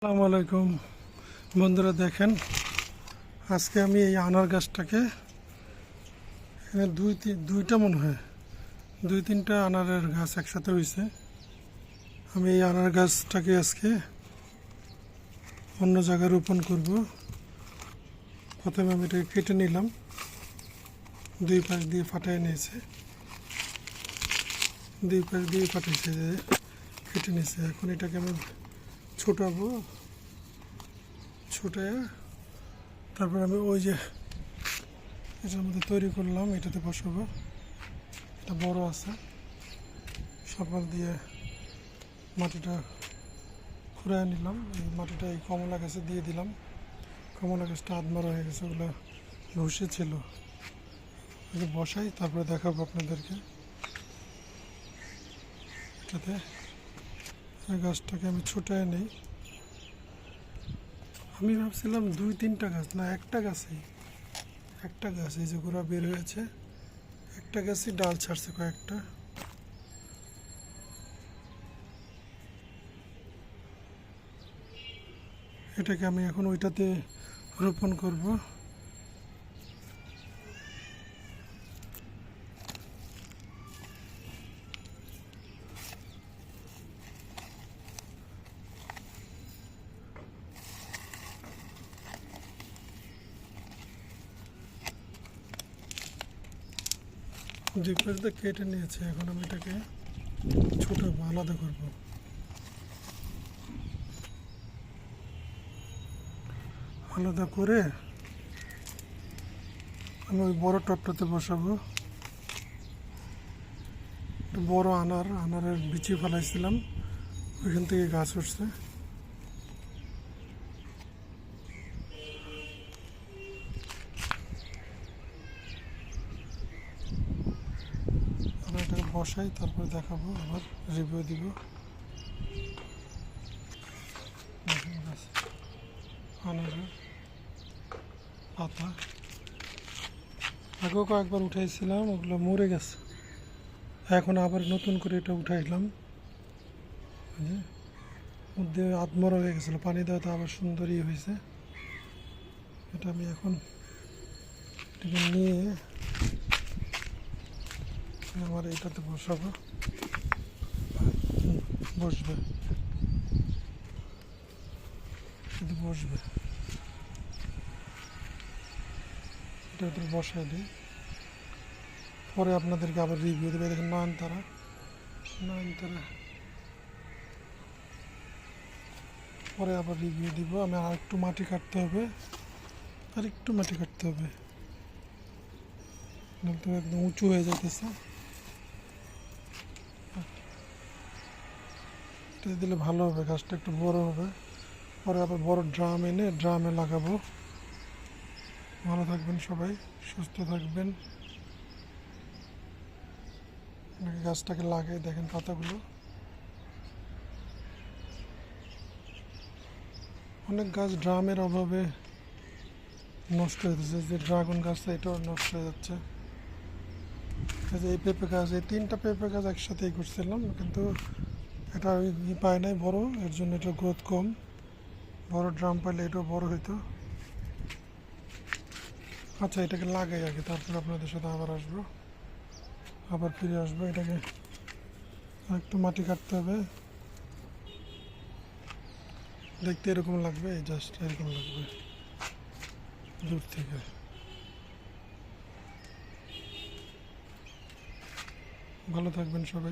আসসালামু আলাইকুম বন্ধুরা, দেখেন আজকে আমি এই আনার গাছটাকে এখানে দুইটা মনে হয় দুই তিনটা আনারের গাছ একসাথে হয়েছে। আমি এই আনার গাছটাকে আজকে অন্য জায়গায় রোপণ করব। প্রথমে আমি এটাকে কেটে নিলাম, দুই পাশ দিয়ে ফাটাই নিয়েছে, দুই পাশ দিয়ে ফাটাইছে, কেটে নিয়েছে। এখন এটাকে আমি ছোটাবো, ছুটে তারপর আমি ওই যে এটার মধ্যে তৈরি করলাম এটাতে বসাবো। এটা বড় আছে, সকাল দিয়ে মাটিটা খুঁড়ে নিলাম। এই মাটিটা এই কমলা গাছে দিয়ে দিলাম। কমলা গাছটা আধমরা হয়ে গেছে, ওগুলো ঘষে ছিল। ওই বসাই, তারপরে দেখাবো আপনাদেরকে। এটাতে এই গাছটাকে আমি ছুটায় নিই। আমি ভাবছিলাম দুই তিনটা গাছ, না একটা গাছেই, একটা গাছ এই যে গোড়া বের হয়েছে, একটা গাছই ডাল ছাড়ছে কয়েকটা। এটাকে আমি এখন ওইটাতে রোপণ করব। দুই পাশটা কেটে নিয়েছে, এখন আমি এটাকে ছোট আলাদা করব। আলাদা করে আমি ওই বড় টবটাতে বসাবো। বড় আনারের বিচি ফেলাইছিলাম, ওইখান থেকে গাছ উঠছে। আমি এটাকে বসাই, তারপরে দেখাবো, আবার রিভিউ দিব। আনারের পাতা আগেও কয়েকবার উঠাইছিলাম, ওগুলো মরে গেছে। এখন আবার নতুন করে এটা উঠাইলাম। মধ্যে আধমরা হয়ে গেছিলো, পানি দেওয়াতে আবার সুন্দরই হয়েছে। এটা আমি এখন এটাকে নিয়ে আমার এটাতে বসাবো, বসবে, যদি বসবে এটাতে বসাই দিই। পরে আপনাদেরকে আবার রিভিউ দেবে। দেখেন নয়নতারা, পরে আবার রিভিউ দিব। আমি আর একটু মাটি কাটতে হবে, তো একদম উঁচু হয়ে যাইতেছে। এটা দিলে ভালো হবে, গাছটা একটু বড় হবে। পরে আবার বড় ড্রাম এনে ড্রামে লাগাবো। ভালো থাকবেন সবাই, সুস্থ থাকবেন। গাছটাকে লাগাই, দেখেন পাতাগুলো। অনেক গাছ ড্রামের অভাবে নষ্ট হয়ে যাচ্ছে, যে ড্রাগন গাছটা এটাও নষ্ট হয়ে যাচ্ছে। এই পেঁপে গাছ, এই তিনটা পেঁপে গাছ একসাথেই করছিলাম, কিন্তু এটা পায় নাই বড়, এর জন্য এটা গ্রোথ কম। বড় ড্রাম পাইলে এটাও বড় হইতো। আচ্ছা, এটাকে লাগাই আগে, তারপর আপনাদের সাথে আবার আসবো, আবার ফিরে আসবো। এটাকে একটু মাটি কাটতে হবে, দেখতে এরকম লাগবে, এই জাস্ট এরকম লাগবে দূর থেকে। ভালো থাকবেন সবাই।